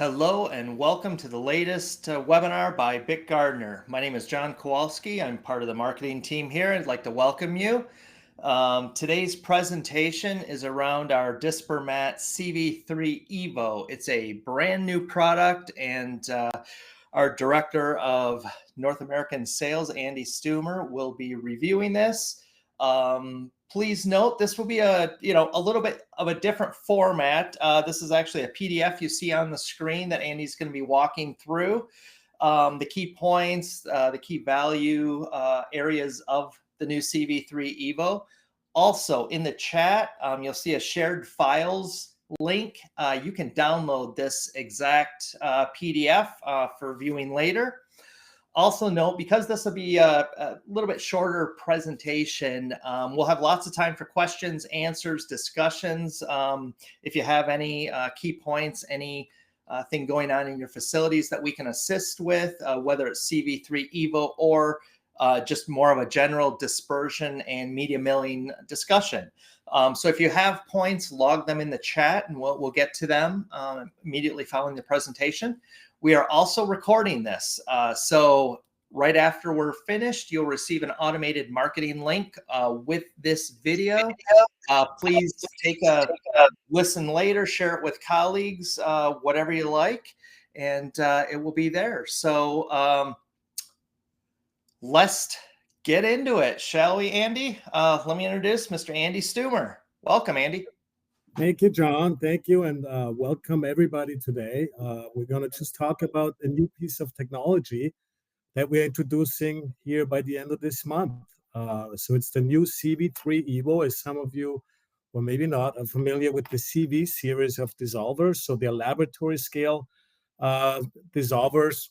Hello and welcome to the latest webinar by Bick Gardner. My name is John Kowalski. I'm part of the marketing team here. I'd like to welcome you. Today's presentation is around our Dispermat CV3 EVO. It's a brand new product, and our Director of North American Sales, Andy Stummer, will be reviewing this. Please note this will be a little bit of a different format. This is actually a PDF you see on the screen that Andy's going to be walking through. The key points, the key value areas of the new CV3 EVO. Also in the chat, you'll see a shared files link. You can download this exact PDF for viewing later. Also note, because this will be a little bit shorter presentation, we'll have lots of time for questions, answers, discussions. If you have any key points, any thing going on in your facilities that we can assist with, whether it's CV3 EVO or just more of a general dispersion and media milling discussion. So if you have points, log them in the chat and we'll get to them immediately following the presentation. We are also recording this. So right after we're finished, you'll receive an automated marketing link with this video. Please take a listen later, share it with colleagues, whatever you like, and it will be there. So let's get into it, shall we, Andy? Let me introduce Mr. Andy Stummer. Welcome, Andy. Thank you, John. Thank you, and welcome everybody today. We're going to just talk about a new piece of technology that we're introducing here by the end of this month. So it's the new CV3 EVO, as some of you, or maybe not, are familiar with the CV series of dissolvers. So they're laboratory scale dissolvers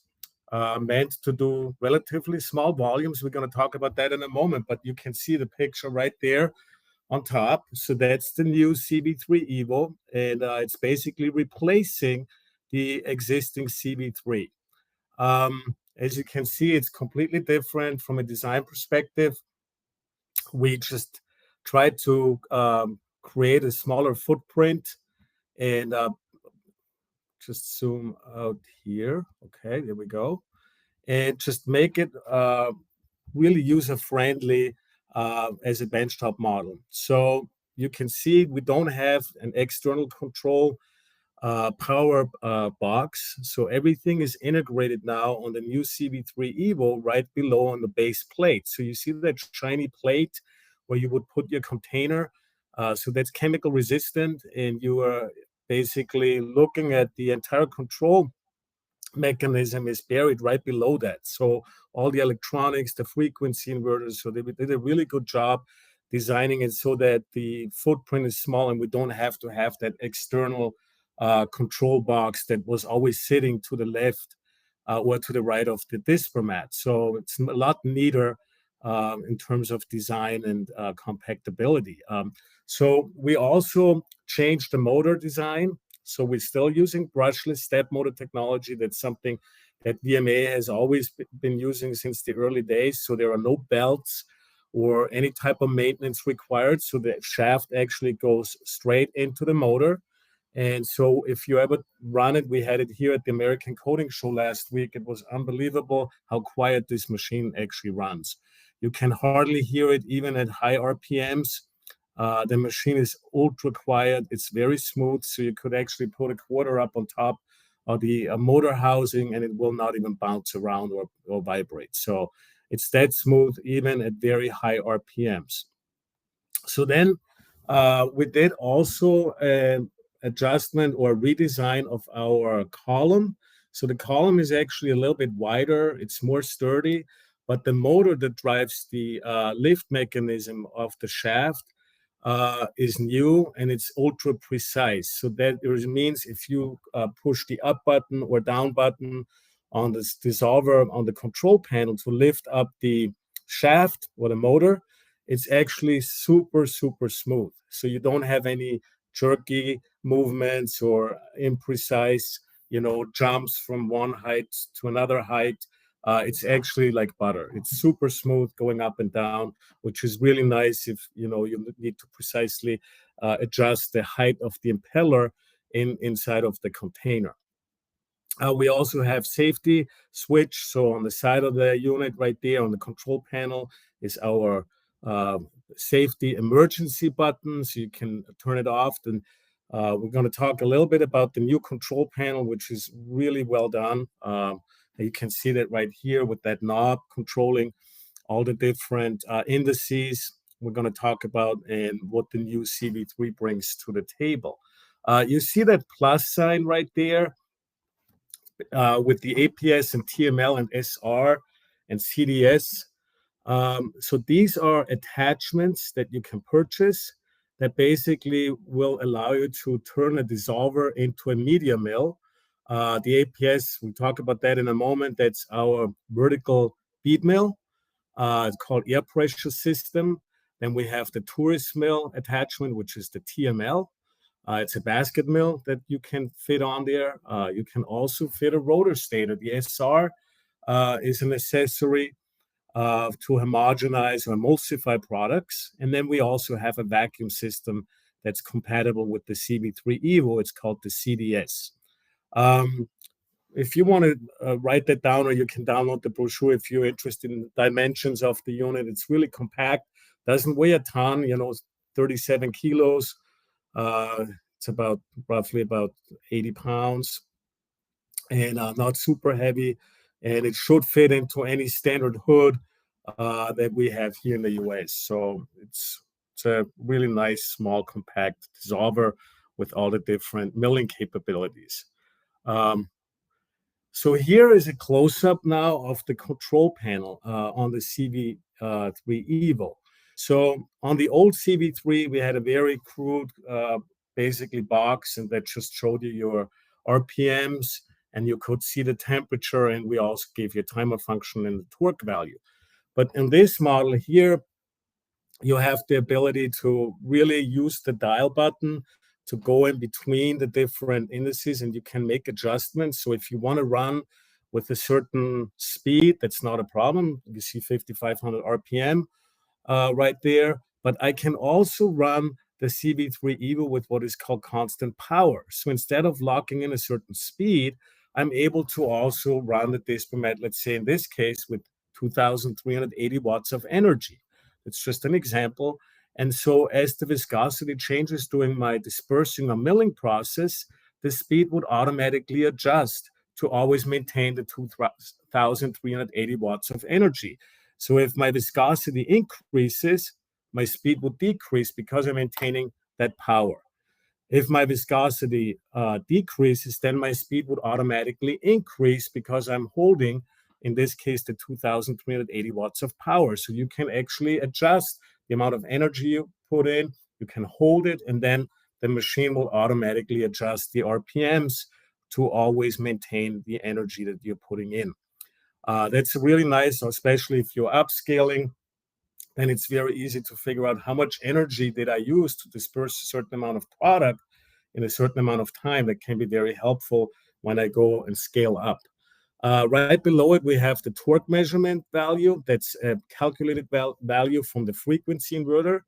meant to do relatively small volumes. We're going to talk about that in a moment, but you can see the picture right there on top. So that's the new CV3 EVO, and it's basically replacing the existing CV3. As you can see, it's completely different from a design perspective. We just tried to create a smaller footprint, and just zoom out here. Okay, there we go. And just make it really user-friendly as a benchtop model. So you can see we don't have an external control power box. So everything is integrated now on the new CV3 EVO right below on the base plate. So you see that shiny plate where you would put your container. So that's chemical resistant, and you are basically looking at the entire control mechanism is buried right below that. So all the electronics, the frequency inverters, so they did a really good job designing it so that the footprint is small and we don't have to have that external control box that was always sitting to the left or to the right of the Dispermat. So it's a lot neater in terms of design and compactability. So we also changed the motor design. So we're still using brushless step motor technology. That's something that VMA has always been using since the early days. So there are no belts or any type of maintenance required. So the shaft actually goes straight into the motor. And so if you ever run it, we had it here at the American Coating Show last week. It was unbelievable how quiet this machine actually runs. You can hardly hear it even at high RPMs. The machine is ultra quiet. It's very smooth, so you could actually put a quarter up on top of the motor housing and it will not even bounce around or vibrate. So it's that smooth even at very high RPMs. So then we did also an adjustment or redesign of our column. So the column is actually a little bit wider. It's more sturdy, but the motor that drives the lift mechanism of the shaft is new and it's ultra precise. So that means if you push the up button or down button on this dissolver on the control panel to lift up the shaft or the motor, it's actually super, super smooth. So you don't have any jerky movements or imprecise, jumps from one height to another height. It's actually like butter. It's super smooth going up and down, which is really nice if you need to precisely adjust the height of the impeller inside of the container. We also have safety switch. So on the side of the unit right there on the control panel is our safety emergency button. So you can turn it off. And we're going to talk a little bit about the new control panel, which is really well done. You can see that right here with that knob controlling all the different indices we're going to talk about and what the new CV3 brings to the table. You see that plus sign right there with the APS and TML and SR and CDS. So these are attachments that you can purchase that basically will allow you to turn a dissolver into a media mill. The APS, we'll talk about that in a moment. That's our vertical bead mill. It's called air pressure system. Then we have the tourist mill attachment, which is the TML. It's a basket mill that you can fit on there. You can also fit a rotor stator. The SR is an accessory to homogenize or emulsify products. And then we also have a vacuum system that's compatible with the CV3 EVO. It's called the CDS. If you want to write that down, or you can download the brochure if you're interested in the dimensions of the unit. It's really compact, doesn't weigh a ton, 37 kilos. It's roughly about 80 pounds and not super heavy. And it should fit into any standard hood that we have here in the US. So it's a really nice, small, compact dissolver with all the different milling capabilities. So here is a close-up now of the control panel on the CV3 EVO. So on the old CV3, we had a very crude, basically box, and that just showed you your RPMs, and you could see the temperature, and we also gave you a timer function and the torque value. But in this model here, you have the ability to really use the dial button to go in between the different indices, and you can make adjustments. So if you want to run with a certain speed, that's not a problem. You see 5,500 RPM right there. But I can also run the CV3 EVO with what is called constant power. So instead of locking in a certain speed, I'm able to also run the Dispermat, let's say in this case, with 2,380 watts of energy. It's just an example. And so as the viscosity changes during my dispersing or milling process, the speed would automatically adjust to always maintain the 2,380 watts of energy. So if my viscosity increases, my speed will decrease because I'm maintaining that power. If my viscosity decreases, then my speed would automatically increase because I'm holding, in this case, the 2,380 watts of power. So you can actually adjust the amount of energy you put in, you can hold it, and then the machine will automatically adjust the RPMs to always maintain the energy that you're putting in. That's really nice, especially if you're upscaling. Then it's very easy to figure out how much energy did I use to disperse a certain amount of product in a certain amount of time. That can be very helpful when I go and scale up. Right below it, we have the torque measurement value. That's a calculated value from the frequency inverter.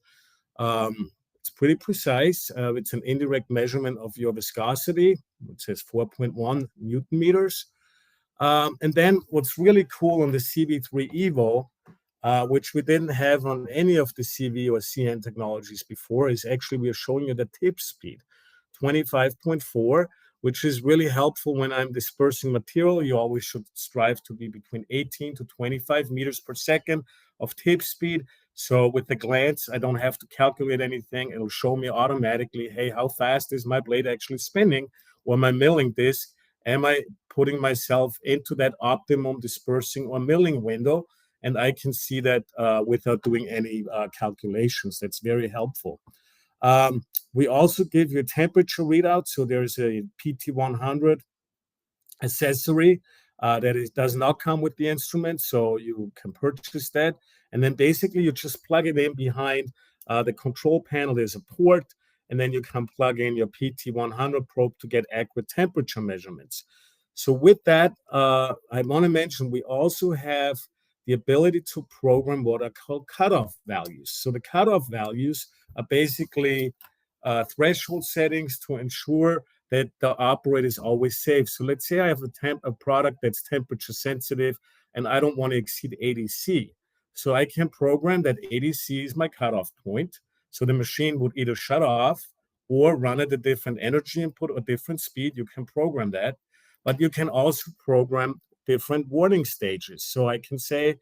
It's pretty precise. It's an indirect measurement of your viscosity. It says 4.1 Newton meters. And then what's really cool on the CV3 EVO, which we didn't have on any of the CV or CN technologies before, is actually we are showing you the tip speed, 25.4, which is really helpful when I'm dispersing material. You always should strive to be between 18 to 25 meters per second of tip speed. So with the glance, I don't have to calculate anything. It'll show me automatically, hey, how fast is my blade actually spinning, or my milling disc? Am I putting myself into that optimum dispersing or milling window? And I can see that without doing any calculations. That's very helpful. We also give you a temperature readout. So there's a PT100 accessory that does not come with the instrument. So you can purchase that. And then basically you just plug it in behind the control panel. There's a port. And then you can plug in your PT100 probe to get accurate temperature measurements. So with that, I want to mention we also have the ability to program what are called cutoff values. So the cutoff values are basically threshold settings to ensure that the operator is always safe. So let's say I have a product that's temperature sensitive and I don't want to exceed 80 C. So I can program that 80 C is my cutoff point. So the machine would either shut off or run at a different energy input or different speed. You can program that. But you can also program different warning stages. So I can say,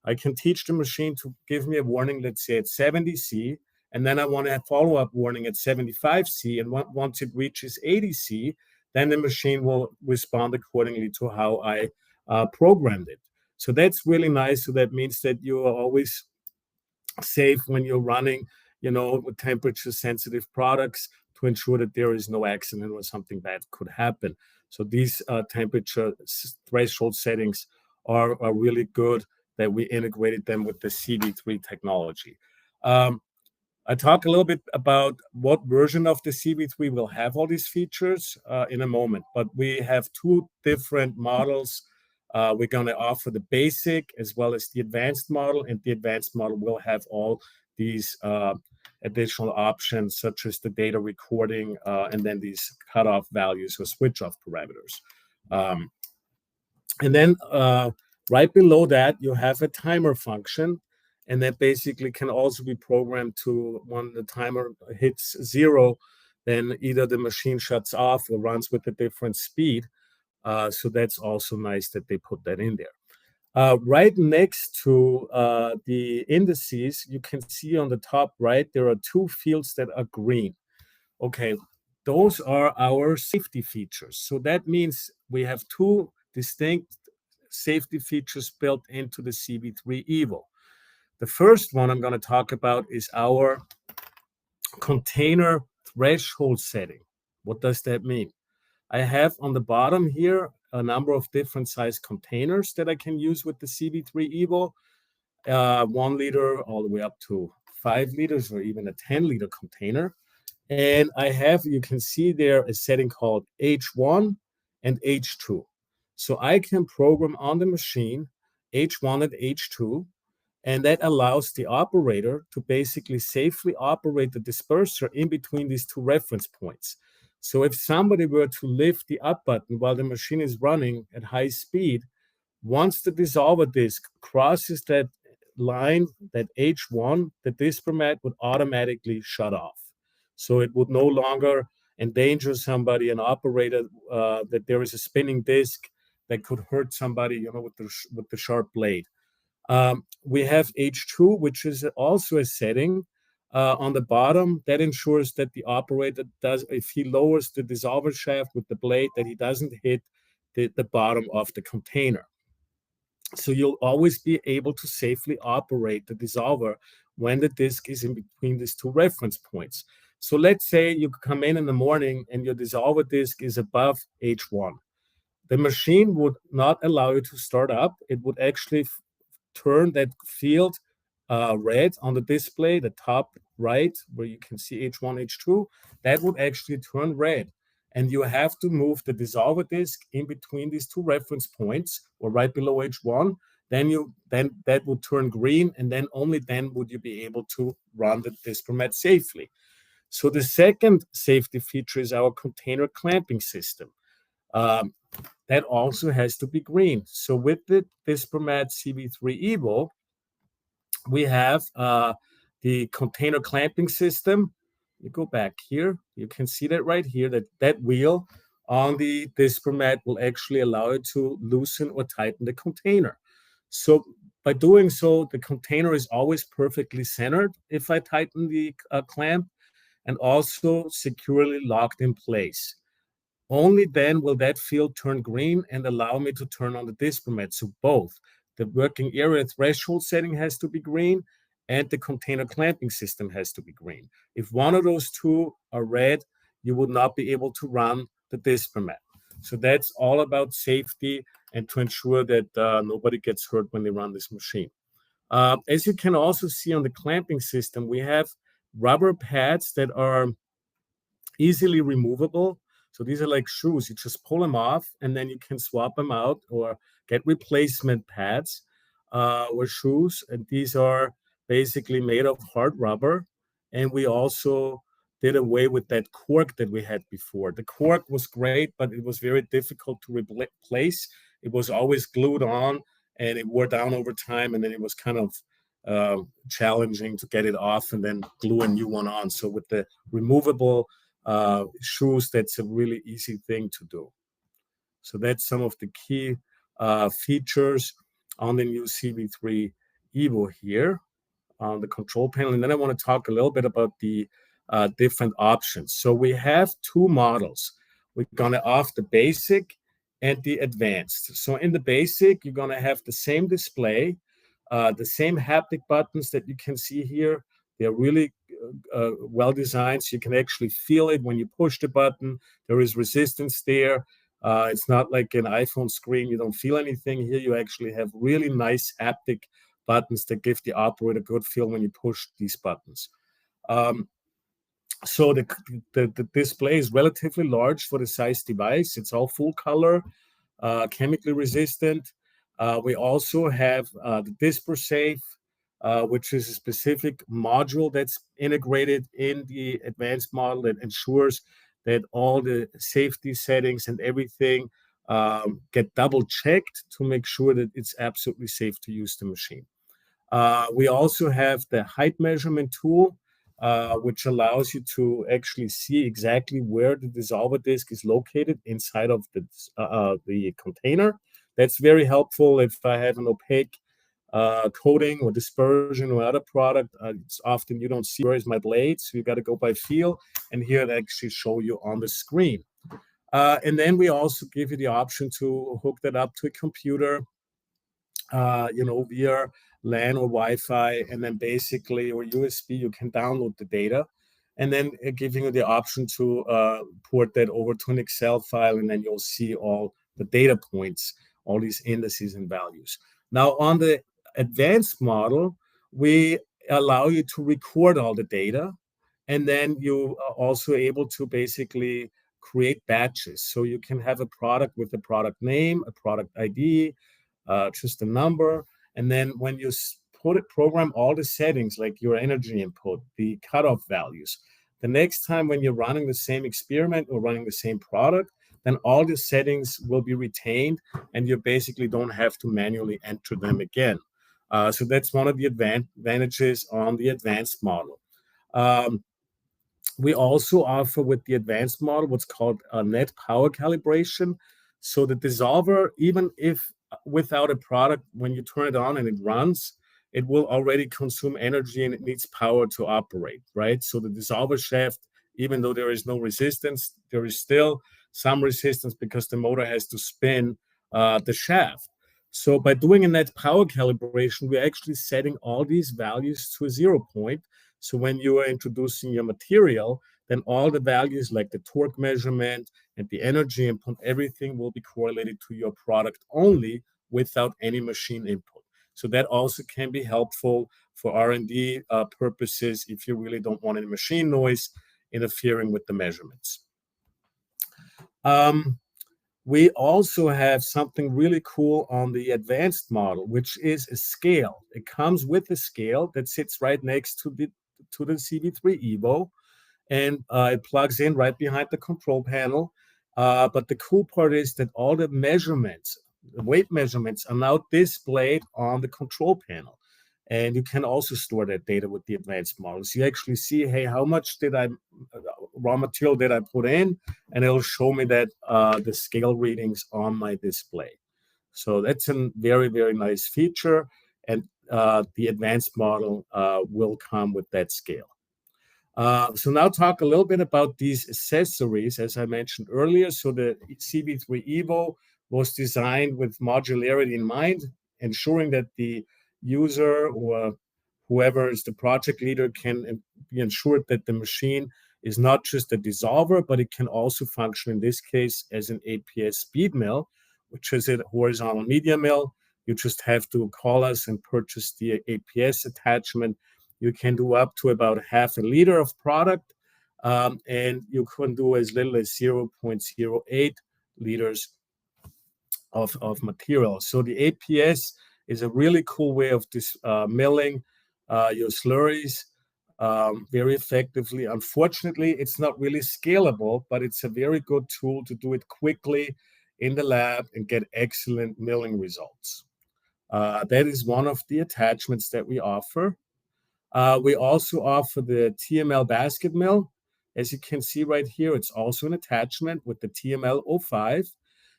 I can teach the machine to give me a warning, let's say at 70 C, and then I want a follow-up warning at 75 C, and once it reaches 80 C, then the machine will respond accordingly to how I programmed it. So that's really nice. So that means that you are always safe when you're running, with temperature-sensitive products to ensure that there is no accident or something bad could happen. So these temperature threshold settings are really good that we integrated them with the CV3 technology. I talk a little bit about what version of the CV3 will have all these features in a moment, but we have two different models. We're going to offer the basic as well as the advanced model, and the advanced model will have all these additional options, such as the data recording and then these cutoff values or switch off parameters. And then right below that, you have a timer function, and that basically can also be programmed to when the timer hits 0, then either the machine shuts off or runs with a different speed. So that's also nice that they put that in there. Right next to the indices, you can see on the top right, there are two fields that are green. Okay, those are our safety features. So that means we have two distinct safety features built into the CV3 EVO. The first one I'm going to talk about is our container threshold setting. What does that mean? I have on the bottom here a number of different size containers that I can use with the CV3 EVO, 1 liter all the way up to 5 liters or even a 10-liter container. And I have, you can see there, a setting called H1 and H2. So I can program on the machine H1 and H2, and that allows the operator to basically safely operate the disperser in between these two reference points. So if somebody were to lift the up button while the machine is running at high speed, once the dissolver disk crosses that line, that H1, the dispermat would automatically shut off. So it would no longer endanger somebody, an operator, that there is a spinning disk that could hurt somebody, with the sharp blade. We have H2, which is also a setting on the bottom that ensures that the operator does, if he lowers the dissolver shaft with the blade, that he doesn't hit the bottom of the container. So you'll always be able to safely operate the dissolver when the disk is in between these two reference points. So let's say you come in the morning and your dissolver disk is above H1. The machine would not allow you to start up. It would actually turn that field red on the display, the top right, where you can see H1, H2, that would actually turn red. And you have to move the dissolver disk in between these two reference points or right below H1. Then that would turn green, and then only then would you be able to run the dispermat safely. So the second safety feature is our container clamping system. That also has to be green. So with the Dispermat CV3 EVO, we have the container clamping system. You go back here, you can see that right here, that wheel on the Dispermat will actually allow it to loosen or tighten the container. So by doing so, the container is always perfectly centered if I tighten the clamp, and also securely locked in place. Only then will that field turn green and allow me to turn on the dispermat. So both the working area threshold setting has to be green and the container clamping system has to be green. If one of those two are red, you would not be able to run the dispermat. So that's all about safety and to ensure that nobody gets hurt when they run this machine. As you can also see on the clamping system, we have rubber pads that are easily removable. So these are like shoes. You just pull them off and then you can swap them out or get replacement pads or shoes. And these are basically made of hard rubber. And we also did away with that cork that we had before. The cork was great, but it was very difficult to replace. It was always glued on, and it wore down over time, and then it was kind of challenging to get it off and then glue a new one on. So with the removable shoes, that's a really easy thing to do. So that's some of the key features on the new CV3 EVO here on the control panel. And then I want to talk a little bit about the different options. So we have two models. We're going to have the basic and the advanced. So in the basic, you're going to have the same display, the same haptic buttons that you can see here. They're really well designed, so you can actually feel it when you push the button. There is resistance there. It's not like an iPhone screen. You don't feel anything here. You actually have really nice haptic buttons that give the operator a good feel when you push these buttons. So the display is relatively large for the size device. It's all full color, chemically resistant. We also have the DisperSafe, which is a specific module that's integrated in the advanced model that ensures that all the safety settings and everything get double checked to make sure that it's absolutely safe to use the machine. We also have the height measurement tool, which allows you to actually see exactly where the dissolver disc is located inside of the container. That's very helpful if I have an opaque coating or dispersion or other product. It's often you don't see where is my blade, so you got to go by feel, and here it actually show you on the screen. And then we also give you the option to hook that up to a computer, via LAN or Wi-Fi, and then basically, or USB, you can download the data, and then giving you the option to port that over to an Excel file, and then you'll see all the data points, all these indices and values. Now, on the advanced model, we allow you to record all the data, and then you are also able to basically create batches. So you can have a product with a product name, a product ID, just a number. And then when you program all the settings, like your energy input, the cutoff values, the next time when you're running the same experiment or running the same product, then all the settings will be retained and you basically don't have to manually enter them again. So that's one of the advantages on the advanced model. We also offer with the advanced model what's called a net power calibration. So the dissolver, even if without a product, when you turn it on and it runs, it will already consume energy and it needs power to operate, right? So the dissolver shaft, even though there is no resistance, there is still some resistance because the motor has to spin the shaft. So by doing a net power calibration, we're actually setting all these values to a 0 point. So when you are introducing your material, then all the values like the torque measurement and the energy input, everything will be correlated to your product only without any machine input. So that also can be helpful for R&D purposes if you really don't want any machine noise interfering with the measurements. We also have something really cool on the advanced model, which is a scale. It comes with a scale that sits right next to the CV3 EVO, and it plugs in right behind the control panel. But the cool part is that all the measurements, the weight measurements, are now displayed on the control panel. And you can also store that data with the advanced models. You actually see, hey, how much raw material did I put in? And it'll show me that the scale readings on my display. So that's a very, very nice feature. And the advanced model will come with that scale. So now talk a little bit about these accessories, as I mentioned earlier. So the CV3 EVO was designed with modularity in mind, ensuring that the user or whoever is the project leader can be ensured that the machine is not just a dissolver, but it can also function in this case as an APS speed mill, which is a horizontal media mill. You just have to call us and purchase the APS attachment. You can do up to about half a liter of product, and you can do as little as 0.08 liters of material. So the APS is a really cool way of milling your slurries. very effectively. Unfortunately, it's not really scalable, but it's a very good tool to do it quickly in the lab and get excellent milling results. That is one of the attachments that we offer. We also offer the TML basket mill. As you can see right here, it's also an attachment with the TML-05,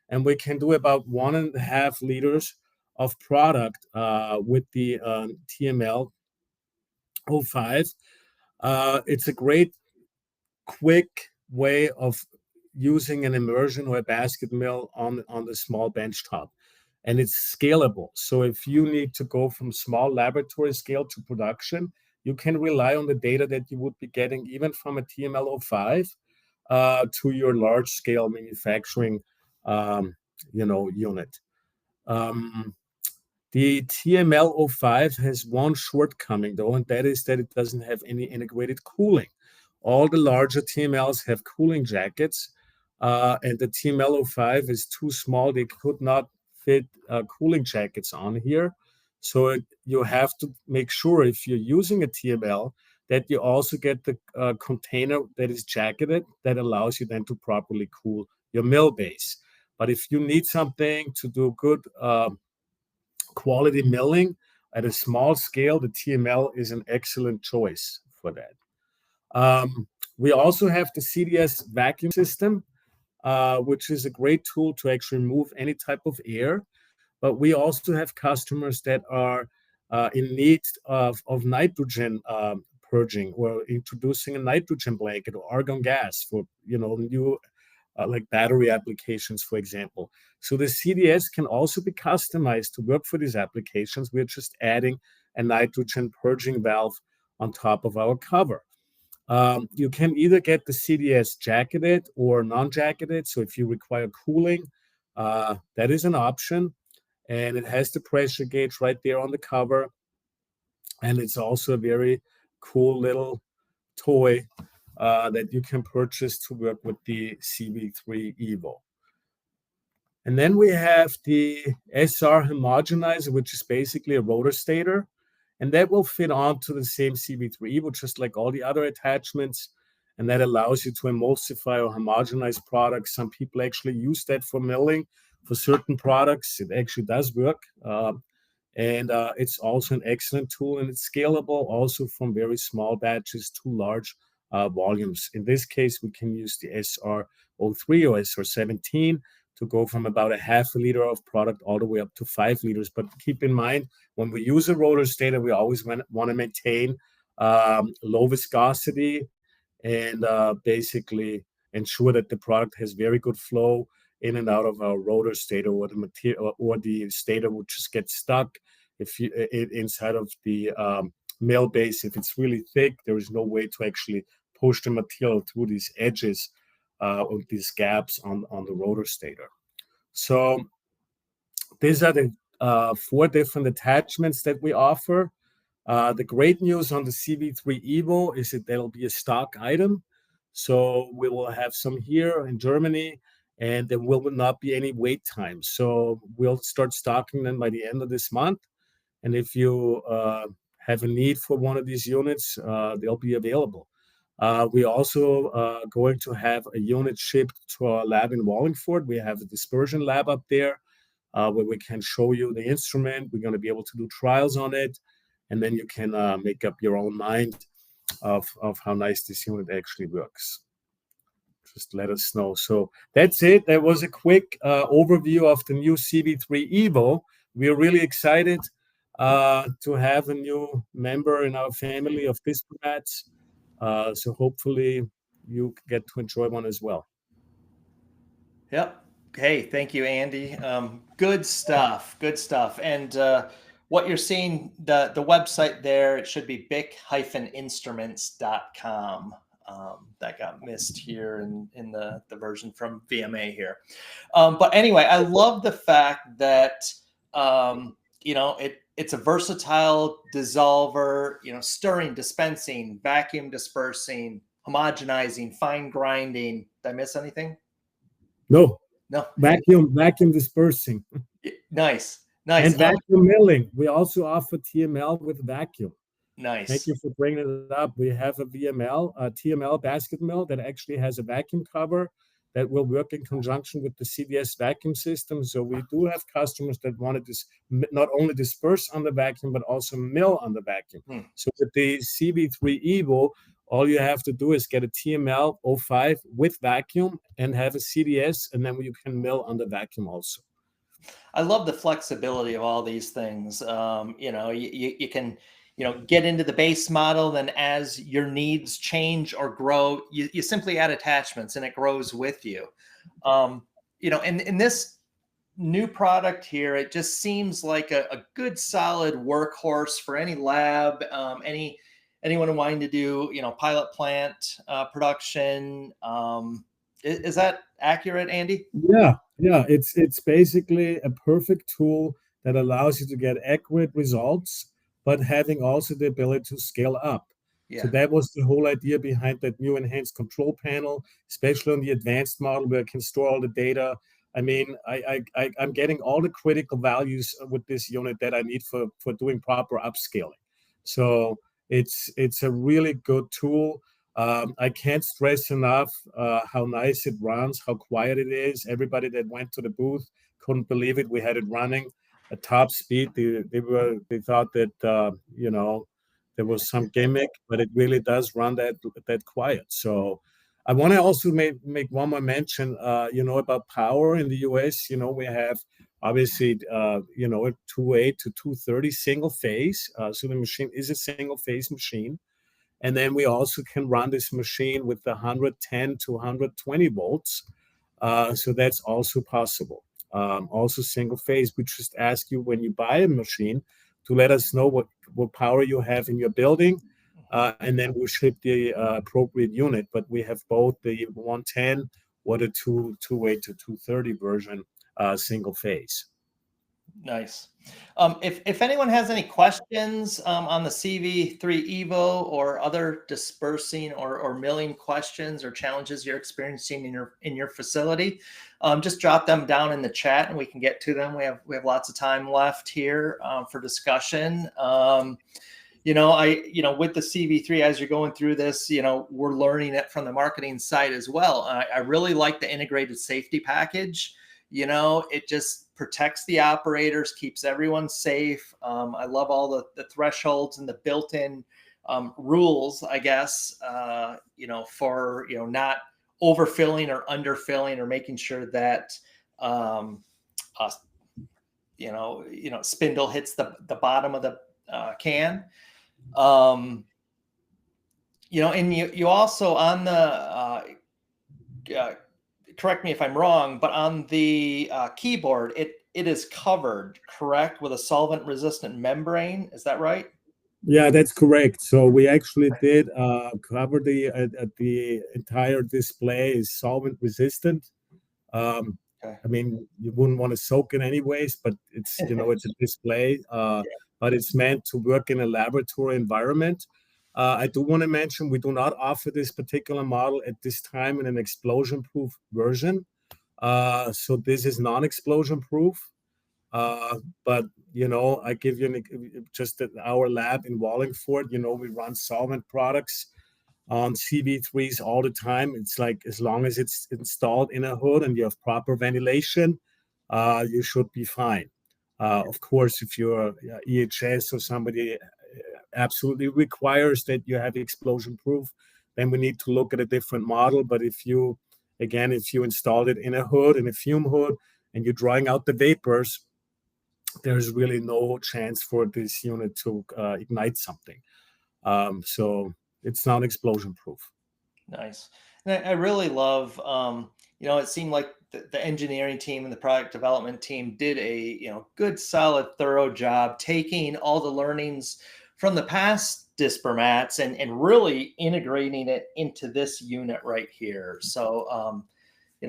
and we can do about 1.5 liters of product with the TML-05. It's a great, quick way of using an immersion or a basket mill on the small bench top. And it's scalable. So if you need to go from small laboratory scale to production, you can rely on the data that you would be getting even from a TML-05 to your large scale manufacturing unit. The TML-05 has one shortcoming though, and that is that it doesn't have any integrated cooling. All the larger TMLs have cooling jackets, and the TML-05 is too small. They could not fit cooling jackets on here. So you have to make sure if you're using a TML that you also get the container that is jacketed that allows you then to properly cool your mill base. But if you need something to do good quality milling at a small scale, the TML is an excellent choice for that. We also have the CDS vacuum system, which is a great tool to actually remove any type of air. But we also have customers that are in need of nitrogen purging or introducing a nitrogen blanket or argon gas for new like battery applications, for example. So the CDS can also be customized to work for these applications. We're just adding a nitrogen purging valve on top of our cover. You can either get the CDS jacketed or non-jacketed. So if you require cooling, that is an option. And it has the pressure gauge right there on the cover. And it's also a very cool little toy that you can purchase to work with the CV3 EVO. And then we have the SR homogenizer, which is basically a rotor stator. And that will fit onto the same CV3 EVO, just like all the other attachments. And that allows you to emulsify or homogenize products. Some people actually use that for milling for certain products. It actually does work. And it's also an excellent tool, and it's scalable also from very small batches to large volumes. In this case, we can use the SR03 or SR17 to go from about 0.5 liter of product all the way up to 5 liters. But keep in mind, when we use a rotor stator, we always want to maintain low viscosity and basically ensure that the product has very good flow in and out of our rotor stator, or the material or the stator will just get stuck if you inside of the mill base. If it's really thick, there is no way to actually push the material through these edges of these gaps on the rotor stator. So these are the 4 different attachments that we offer. The great news on the CV3 EVO is that there'll be a stock item. So we will have some here in Germany, and there will not be any wait time. So we'll start stocking them by the end of this month. And if you have a need for one of these units, they'll be available. We also going to have a unit shipped to our lab in Wallingford. We have a dispersion lab up there where we can show you the instrument. We're going to be able to do trials on it. And then you can make up your own mind of how nice this unit actually works. Just let us know. So that's it. That was a quick overview of the new CV3 EVO. We are really excited to have a new member in our family of Dispermats. So hopefully you get to enjoy one as well. Yep. Hey, thank you, Andy. Good stuff. Good stuff. And what you're seeing, the website there, it should be bic-instruments.com. That got missed here in the version from VMA here. But anyway, I love the fact that it's a versatile dissolver, stirring, dispensing, vacuum dispersing, homogenizing, fine grinding. Did I miss anything? No. No. Vacuum dispersing. Nice. And vacuum milling. We also offer TML with vacuum. Thank Nice. you for bringing it up. We have a VML, a TML basket mill that actually has a vacuum cover that will work in conjunction with the CDS vacuum system. So we do have customers that want to not only disperse on the vacuum, but also mill on the vacuum. Hmm. So with the CV3 EVO, all you have to do is get a TML 05 with vacuum and have a CDS, and then you can mill on the vacuum also. I love the flexibility of all these things. You can, get into the base model, then as your needs change or grow, you simply add attachments and it grows with you. In this new product here, it just seems like a good solid workhorse for any lab, anyone wanting to do, pilot plant production. Is that accurate, Andy? Yeah, it's basically a perfect tool that allows you to get accurate results, but having also the ability to scale up. So Yeah. that was the whole idea behind that new enhanced control panel, especially on the advanced model where I can store all the data. I mean, I'm getting all the critical values with this unit that I need for doing proper upscaling. So it's a really good tool. I can't stress enough how nice it runs, how quiet it is. Everybody that went to the booth couldn't believe it. We had it running at top speed. They thought that there was some gimmick, but it really does run that quiet. So I want to also make one more mention. About power in the US. We have obviously a 2.8 to 230 single phase. So the machine is a single phase machine. And then we also can run this machine with the 110 to 120 volts. So that's also possible. Also single phase. We just ask you when you buy a machine to let us know what power you have in your building. And then we'll ship the appropriate unit. But we have both the 110 or the 2.8 to 230 version single phase. Nice. If anyone has any questions on the CV3 EVO or other dispersing or milling questions or challenges you're experiencing in your facility, just drop them down in the chat and we can get to them. We have lots of time left here for discussion. With the CV3, as you're going through this, we're learning it from the marketing side as well. I really like the integrated safety package. It just protects the operators, keeps everyone safe. I love all the thresholds and the built-in rules, I guess, for, not overfilling or underfilling or making sure that, spindle hits the bottom of the can. And you also on the, correct me if I'm wrong, but on the keyboard, it is covered, correct, with a solvent-resistant membrane. Is that right? Yeah, that's correct. So we actually did cover the entire display is solvent resistant. Okay. I mean, you wouldn't want to soak it anyways, but it's it's a display, but it's meant to work in a laboratory environment. I do want to mention we do not offer this particular model at this time in an explosion-proof version. So this is non-explosion proof. But I give you just at our lab in Wallingford, we run solvent products on CV3s all the time. It's like as long as it's installed in a hood and you have proper ventilation, you should be fine. Of course, if you're EHS or somebody absolutely requires that you have explosion proof, then we need to look at a different model. But if you installed it in a hood, in a fume hood, and you're drawing out the vapors, there's really no chance for this unit to ignite something. So it's not explosion proof. Nice. And I really love, it seemed like the engineering team and the product development team did a, good, solid, thorough job taking all the learnings from the past Dispermats and really integrating it into this unit right here. So,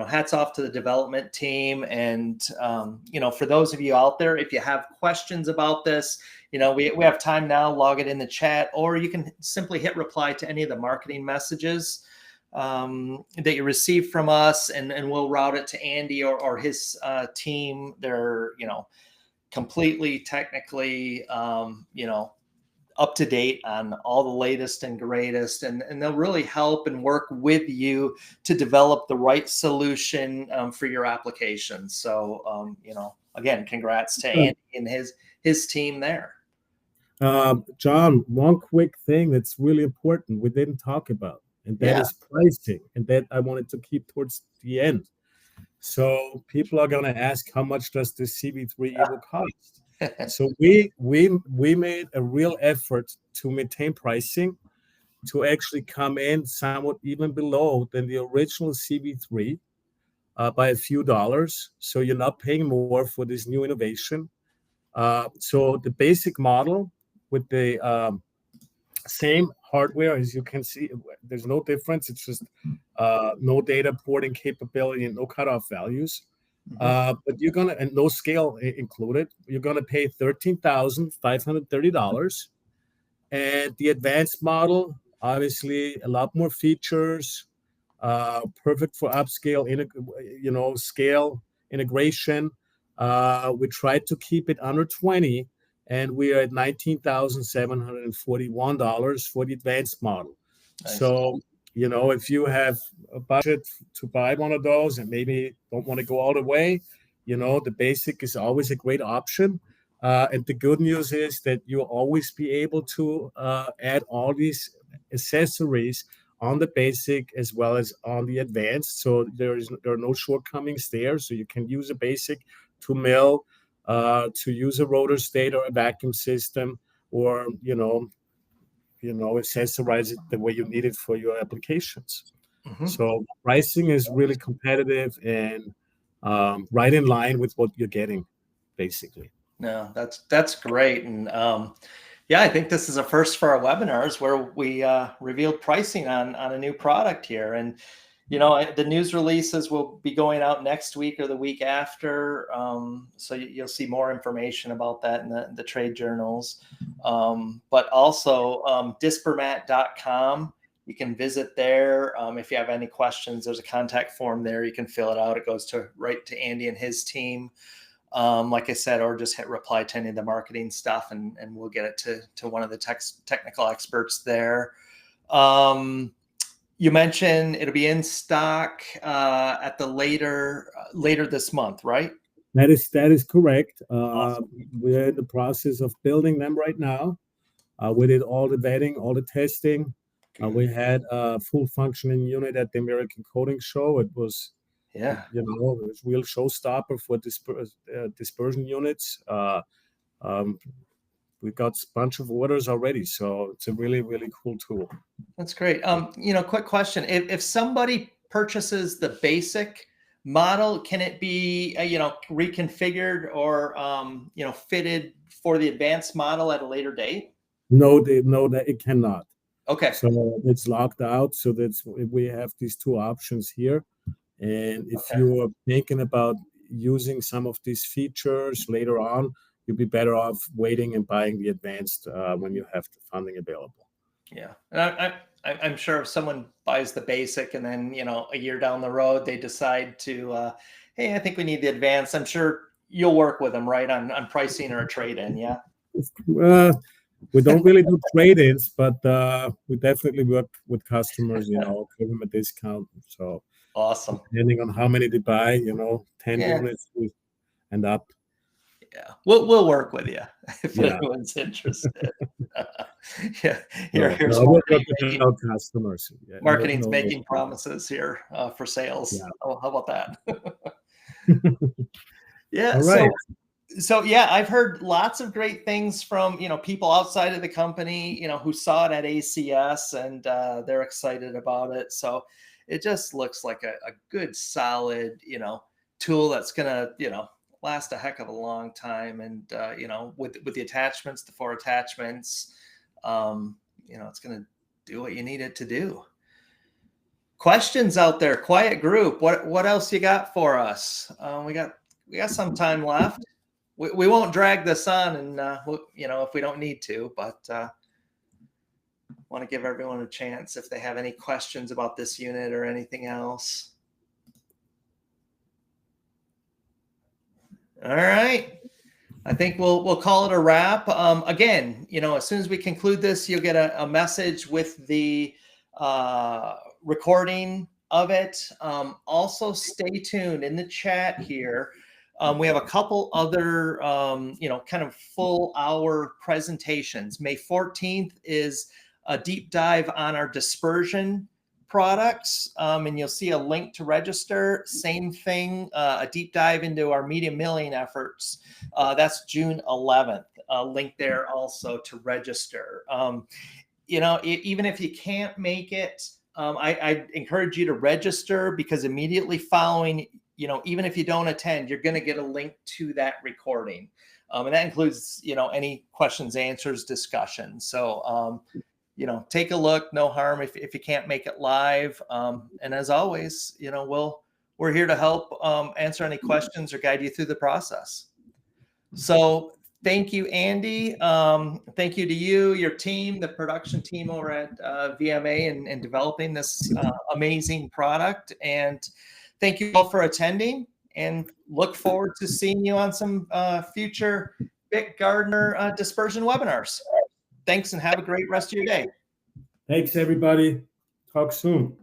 hats off to the development team. And, for those of you out there, if you have questions about this, we have time now, log it in the chat, or you can simply hit reply to any of the marketing messages that you receive from us, and we'll route it to Andy or his team. They're, completely technically, up to date on all the latest and greatest, and they'll really help and work with you to develop the right solution for your application. So, again, congrats to Andy and his team there. John, one quick thing that's really important we didn't talk about, and that is pricing, and that I wanted to keep towards the end. So people are going to ask, how much does the CV3 EVO cost? So we made a real effort to maintain pricing to actually come in somewhat even below than the original CV3 by a few dollars. So you're not paying more for this new innovation. So the basic model with the same hardware, as you can see, there's no difference. It's just no data porting capability and no cutoff values. But you're gonna, and no scale included, you're gonna pay $13,530. And the advanced model, obviously, a lot more features, perfect for upscale, scale integration. We tried to keep it under 20, and we are at $19,741 for the advanced model. Nice. So, if you have a budget to buy one of those and maybe don't want to go all the way, the basic is always a great option. And the good news is that you'll always be able to add all these accessories on the basic as well as on the advanced. So there are no shortcomings there. So you can use a basic to mill, to use a rotor state or a vacuum system, or accessorize it the way you need it for your applications. So pricing is really competitive and right in line with what you're getting, basically. No, that's great. And I think this is a first for our webinars where we revealed pricing on a new product here. And the news releases will be going out next week or the week after, so you'll see more information about that in the trade journals. But also dispermat.com, you can visit there. If you have any questions, there's a contact form there. You can fill it out. It goes right to Andy and his team. Like I said, or just hit reply to any of the marketing stuff, and we'll get it to one of the technical experts there. You mentioned it'll be in stock at the later this month, right? That is correct. Awesome. We're in the process of building them right now. We did all the vetting, all the testing. We had a full functioning unit at the American Coding Show. It was, it was real showstopper for dispersion units. We got a bunch of orders already, so it's a really, really cool tool. That's great. Quick question: if somebody purchases the basic model, can it be reconfigured or fitted for the advanced model at a later date? No, that it cannot. Okay. So it's locked out. So we have these two options here, and if you are thinking about using some of these features later on, you'd be better off waiting and buying the advanced when you have the funding available. Yeah, and I'm sure if someone buys the basic and then a year down the road they decide to, hey, I think we need the advanced, I'm sure you'll work with them, right, on pricing or a trade-in. Yeah. We don't really do trade-ins, but we definitely work with customers, give them a discount. So awesome. Depending on how many they buy, 10 units and up. Yeah, we'll work with you if anyone's interested. Here's customers. Marketing's making promises here for sales. Yeah. Oh, how about that? Yeah. All right. So I've heard lots of great things from people outside of the company, who saw it at ACS, and they're excited about it. So it just looks like a good, solid, tool that's gonna last a heck of a long time. And with the attachments, the 4 attachments, it's gonna do what you need it to do. Questions out there, quiet group. What else you got for us? We got some time left. We won't drag this on, and if we don't need to, but want to give everyone a chance if they have any questions about this unit or anything else. All right. I think we'll call it a wrap. Again, as soon as we conclude this, you'll get a message with the recording of it. Also, stay tuned in the chat here. We have a couple other, kind of full hour presentations. May 14th is a deep dive on our dispersion products, and you'll see a link to register. Same thing, a deep dive into our media milling efforts. That's June 11th. Link there also to register. Even if you can't make it, I encourage you to register, because immediately following, even if you don't attend, you're going to get a link to that recording. And that includes, any questions, answers, discussion. So, take a look, no harm if you can't make it live. And as always, we're here to help answer any questions or guide you through the process. So thank you, Andy. Thank you to you, your team, the production team over at VMA and developing this amazing product. And thank you all for attending, and look forward to seeing you on some future Bic Gardner dispersion webinars. Thanks, and have a great rest of your day. Thanks, everybody. Talk soon.